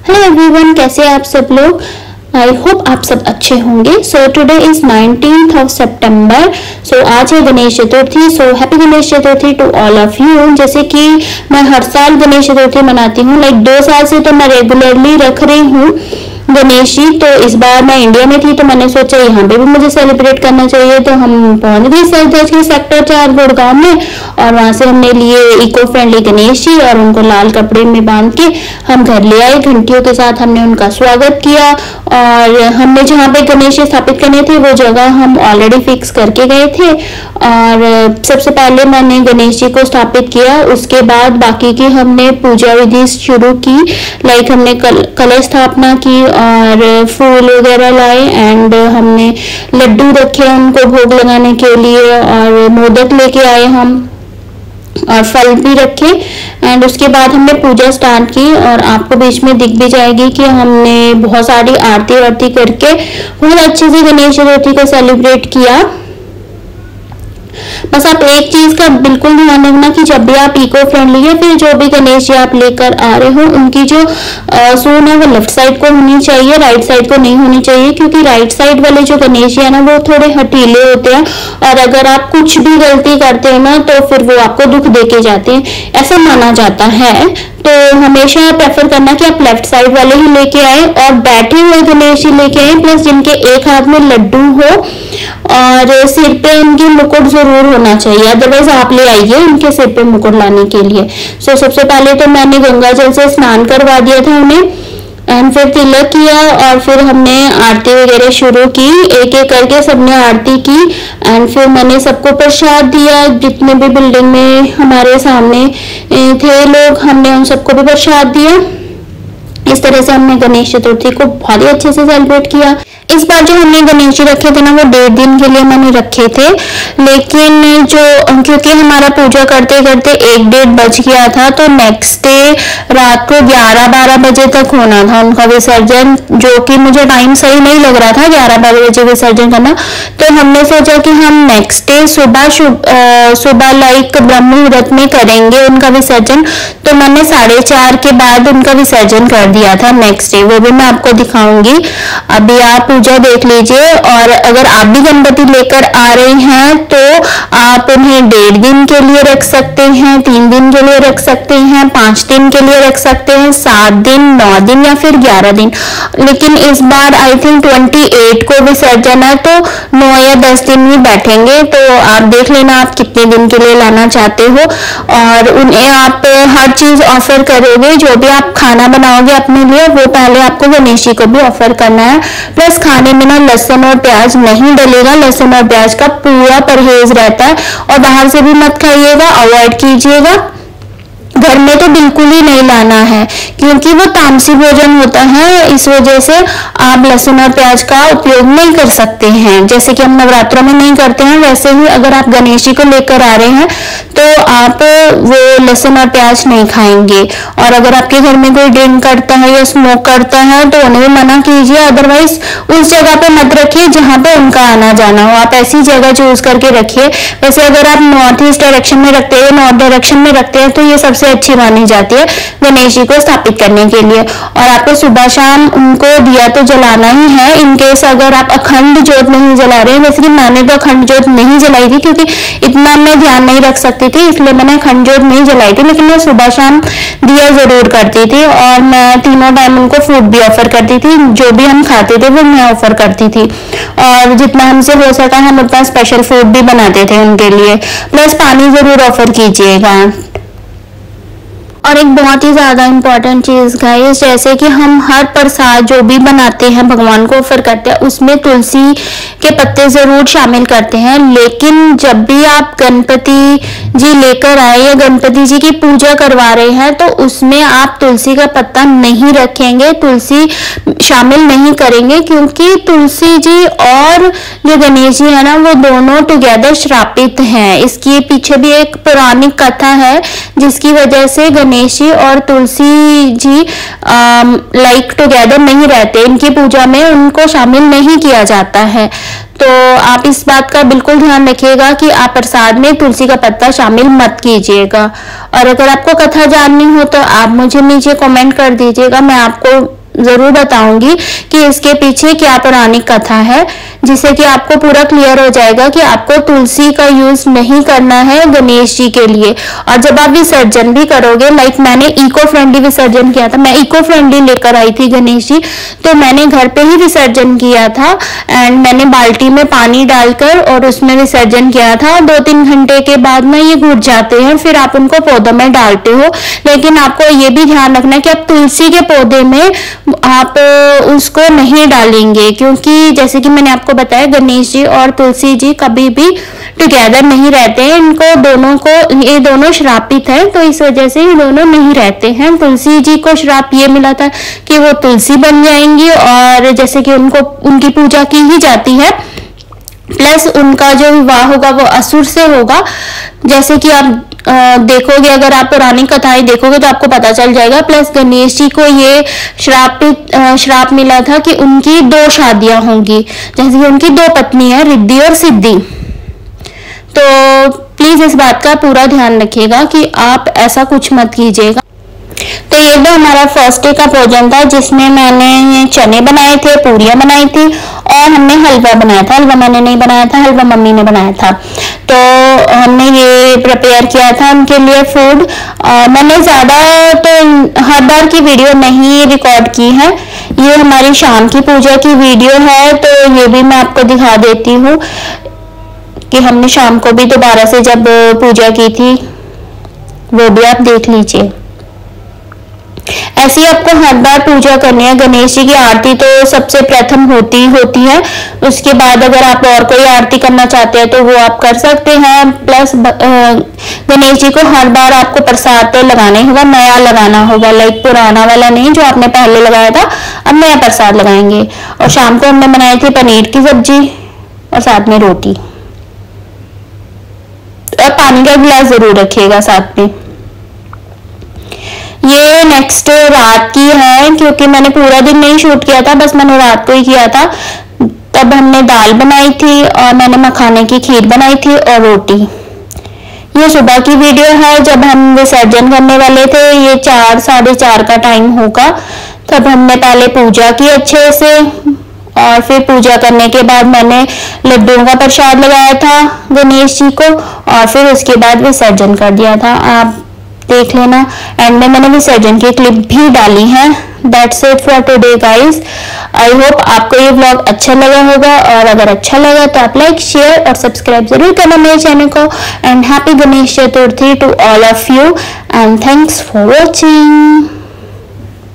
Hello everyone, कैसे हैं आप सब लोग। आई होप आप सब अच्छे होंगे। So today is 19th of September. So आज है Ganesh Chaturthi. So happy Ganesh Chaturthi to all of you. जैसे कि मैं हर साल गणेश चतुर्थी मनाती हूँ, लाइक 2 साल से तो मैं रेगुलरली रख रही हूँ गणेश जी। तो इस बार मैं इंडिया में थी तो मैंने सोचा यहाँ पे भी मुझे सेलिब्रेट करना चाहिए। तो हम पहुंच गए सरदार के सेक्टर 4 गुड़गांव में, और वहां से हमने लिए इको फ्रेंडली गणेश जी और उनको लाल कपड़े में बांध के हम घर ले आए। घंटियों के साथ हमने उनका स्वागत किया, और हमने जहाँ पे गणेश जी स्थापित करने थे वो जगह हम ऑलरेडी फिक्स करके गए थे। और सबसे पहले मैंने गणेश जी को स्थापित किया, उसके बाद बाकी की हमने पूजा विधि शुरू की। लाइक हमने कलश स्थापना की और फूल वगैरह लाए, एंड हमने लड्डू रखे उनको भोग लगाने के लिए, और मोदक लेके आए हम, और फल भी रखे। एंड उसके बाद हमने पूजा स्टार्ट की, और आपको बीच में दिख भी जाएगी कि हमने बहुत सारी आरती वारती करके बहुत अच्छे से गणेश चतुर्थी को सेलिब्रेट किया। बस आप एक चीज का बिल्कुल ध्यान रखना कि जब भी आप इको फ्रेंडली या फिर जो भी गणेश जी आप लेकर आ रहे हो, उनकी जो सूंड है वो लेफ्ट साइड को होनी चाहिए, राइट साइड को नहीं होनी चाहिए। क्योंकि राइट साइड वाले जो गणेश जी है ना वो थोड़े हटीले होते हैं, और अगर आप कुछ भी गलती करते हो ना तो फिर वो आपको दुख देके जाते हैं, ऐसा माना जाता है। तो हमेशा प्रेफर करना कि आप लेफ्ट साइड वाले ही लेके आए, और बैठे हुए गणेश जी लेके आए, प्लस जिनके एक हाथ में लड्डू हो और सिर पे उनकी मुकुट जरूर होना चाहिए। अदरवाइज आप ले आइए उनके सिर पे मुकुट लाने के लिए। सो सबसे पहले तो मैंने गंगा जल से स्नान करवा दिया था उन्हें, एंड फिर तिलक किया, और फिर हमने आरती वगैरह शुरू की। एक एक करके सबने आरती की, एंड फिर मैंने सबको प्रसाद दिया। जितने भी बिल्डिंग में हमारे सामने थे लोग, हमने उन सबको भी प्रसाद दिया। इस तरह से हमने गणेश चतुर्थी को बहुत ही अच्छे से सेलिब्रेट किया। इस बार जो हमने गणेश जी रखे थे ना वो 1.5 दिन के लिए मैंने रखे थे, लेकिन जो क्योंकि हमारा पूजा करते करते 1-1.5 बज गया था, तो नेक्स्ट डे रात को 11-12 बजे तक होना था उनका विसर्जन, जो कि मुझे टाइम सही नहीं लग रहा था 11-12 बजे विसर्जन करना। तो हमने सोचा कि हम नेक्स्ट डे सुबह लाइक ब्रह्म मुहूर्त में करेंगे उनका विसर्जन। तो मैंने 4:30 के बाद उनका विसर्जन कर दिया था नेक्स्ट डे, वो भी मैं आपको दिखाऊंगी। अभी आप पूजा देख लीजिए। और अगर आप भी गणपति लेकर आ रहे हैं तो आप उन्हें 1.5 दिन के लिए रख सकते हैं, 3 दिन के लिए रख सकते हैं, 5 दिन के लिए रख सकते हैं, 7 दिन, 9 दिन या फिर 11 दिन। लेकिन इस बार आई थिंक 28 को विसर्जन है, तो 9 या 10 दिन ही बैठेंगे। तो आप देख लेना आप कितने दिन के लिए लाना चाहते हो, और उन्हें आप हर चीज ऑफर करोगे। जो भी आप खाना बनाओगे अपने लिए वो पहले आपको गणेश जी को भी ऑफर करना है। प्लस खाने में ना लहसुन और प्याज नहीं डलेगा, लहसुन और प्याज का पूरा परहेज रहता है, और बाहर से भी मत खाइएगा, अवॉइड कीजिएगा। घर में तो बिल्कुल ही नहीं लाना है, क्योंकि वो तामसी भोजन होता है। इस वजह से आप लहसुन और प्याज का उपयोग नहीं कर सकते हैं। जैसे कि हम नवरात्रों में नहीं करते हैं, वैसे ही अगर आप गणेश जी को लेकर आ रहे हैं तो आप वो लहसुन और प्याज नहीं खाएंगे। और अगर आपके घर में कोई ड्रिंक करता है या स्मोक करता है तो उन्हें मना कीजिए। अदरवाइज उस जगह पे मत रखिए जहाँ पे उनका आना जाना हो, आप ऐसी जगह चूज करके रखिए। वैसे अगर आप नॉर्थ ईस्ट डायरेक्शन में रखते हैं, नॉर्थ डायरेक्शन में रखते हैं, तो ये सबसे अच्छी मानी जाती है गणेश जी को स्थापित करने के लिए। और आपको सुबह शाम उनको दिया तो जलाना ही है। इनकेस अगर आप अखंड ज्योत नहीं जला रहे हैं, वैसे कि मैंने तो अखंड ज्योत नहीं जलाई थी क्योंकि इतना मैं ध्यान नहीं रख सकती थी, इसलिए मैंने अखंड ज्योत नहीं जलाई थी। लेकिन मैं सुबह शाम दिया जरूर करती थी, और मैं तीनों टाइम उनको फूड भी ऑफर करती थी। जो भी हम खाते थे वो मैं ऑफर करती थी, और जितना हमसे हो सका हम उतना स्पेशल फूड भी बनाते थे उनके लिए। प्लस पानी जरूर ऑफर कीजिएगा। और एक बहुत ही ज्यादा इम्पोर्टेंट चीज गाइस, जैसे कि हम हर प्रसाद जो भी बनाते हैं भगवान को ऑफर करते हैं उसमें तुलसी के पत्ते जरूर शामिल करते हैं। लेकिन जब भी आप गणपति जी लेकर आए या गणपति जी की पूजा करवा रहे हैं तो उसमें आप तुलसी का पत्ता नहीं रखेंगे, तुलसी शामिल नहीं करेंगे, क्योंकि तुलसी जी और जो गणेश जी है ना वो दोनों टुगेदर श्रापित हैं। इसके पीछे भी एक पौराणिक कथा है जिसकी वजह से गणेश जी और तुलसी जी लाइक टुगेदर नहीं रहते, इनकी पूजा में उनको शामिल नहीं किया जाता है। तो आप इस बात का बिल्कुल ध्यान रखिएगा कि आप प्रसाद में तुलसी का पत्ता शामिल मत कीजिएगा। और अगर आपको कथा जाननी हो तो आप मुझे नीचे कमेंट कर दीजिएगा, मैं आपको जरूर बताऊंगी कि इसके पीछे क्या पौराणिक कथा है, जिससे कि आपको पूरा क्लियर हो जाएगा कि आपको तुलसी का यूज नहीं करना है गणेश जी के लिए। और जब आप विसर्जन भी करोगे, लाइक मैंने इको फ्रेंडली विसर्जन किया था, मैं इको फ्रेंडली लेकर आई थी गणेश जी, तो मैंने घर पे ही विसर्जन किया था एंड मैंने बाल्टी में पानी डालकर और उसमें विसर्जन किया था। 2-3 घंटे के बाद में ये घुट जाते हैं, फिर आप उनको पौधों में डालते हो। लेकिन आपको ये भी ध्यान रखना है कि आप तुलसी के पौधे में आप उसको नहीं डालेंगे, क्योंकि जैसे कि मैंने आपको बताया गणेश जी और तुलसी जी कभी भी टुगेदर नहीं रहते हैं। इनको दोनों को, ये दोनों श्रापित हैं, तो इस वजह से ये दोनों नहीं रहते हैं। तुलसी जी को श्राप ये मिला था कि वो तुलसी बन जाएंगी और जैसे कि उनको उनकी पूजा की ही जाती है, प्लस उनका जो विवाह होगा वो असुर से होगा। जैसे कि आप देखोगे, अगर आप पुरानी कथाएं देखोगे तो आपको पता चल जाएगा। प्लस गणेश जी को ये श्राप मिला था कि उनकी 2 शादियां होंगी, जैसे कि उनकी 2 पत्नी है, रिद्धि और सिद्धि। तो प्लीज इस बात का पूरा ध्यान रखिएगा कि आप ऐसा कुछ मत कीजिएगा। तो ये तो हमारा फर्स्ट डे का भोजन था, जिसमें मैंने चने बनाए थे, पूरियां बनाई थी और हमने हलवा बनाया था। हलवा मैंने नहीं बनाया था, हलवा मम्मी ने बनाया था। तो हमने ये प्रिपेयर किया था उनके लिए फूड। मैंने ज़्यादा तो हर बार की वीडियो नहीं रिकॉर्ड की है, ये हमारी शाम की पूजा की वीडियो है, तो ये भी मैं आपको दिखा देती हूँ कि हमने शाम को भी दोबारा से जब पूजा की थी, वो भी आप देख लीजिए। ऐसी आपको हर बार पूजा करनी है। गणेश जी की आरती तो सबसे प्रथम होती है, उसके बाद अगर आप और कोई आरती करना चाहते हैं तो वो आप कर सकते हैं। प्लस गणेश जी को हर बार आपको प्रसाद तो लगाना ही होगा, नया लगाना होगा, लाइक पुराना वाला नहीं जो आपने पहले लगाया था, अब नया प्रसाद लगाएंगे। और शाम को हमने बनाई थी पनीर की सब्जी और साथ में रोटी, और पानी का गिलास जरूर रखिएगा साथ में। ये नेक्स्ट रात की है, क्योंकि मैंने पूरा दिन नहीं शूट किया था, बस मैंने रात को ही किया था। तब हमने दाल बनाई थी और मैंने मखाने की खीर बनाई थी और रोटी। ये सुबह की वीडियो है, जब हम विसर्जन करने वाले थे, ये 4 साढ़े 4 का टाइम होगा। तब हमने पहले पूजा की अच्छे से, और फिर पूजा करने के बाद मैंने लड्डुओं का प्रसाद लगाया था गणेश जी को, और फिर उसके बाद विसर्जन कर दिया था। आप देख लेना, एंड में मैंने विसर्जन की क्लिप भी डाली है। That's it for today guys. I hope आपको ये व्लॉग अच्छा लगा होगा, और अगर अच्छा लगा तो आप लाइक, शेयर और सब्सक्राइब जरूर करना मेरे चैनल को। And happy Ganesh Chaturthi to all of you, and thanks for watching.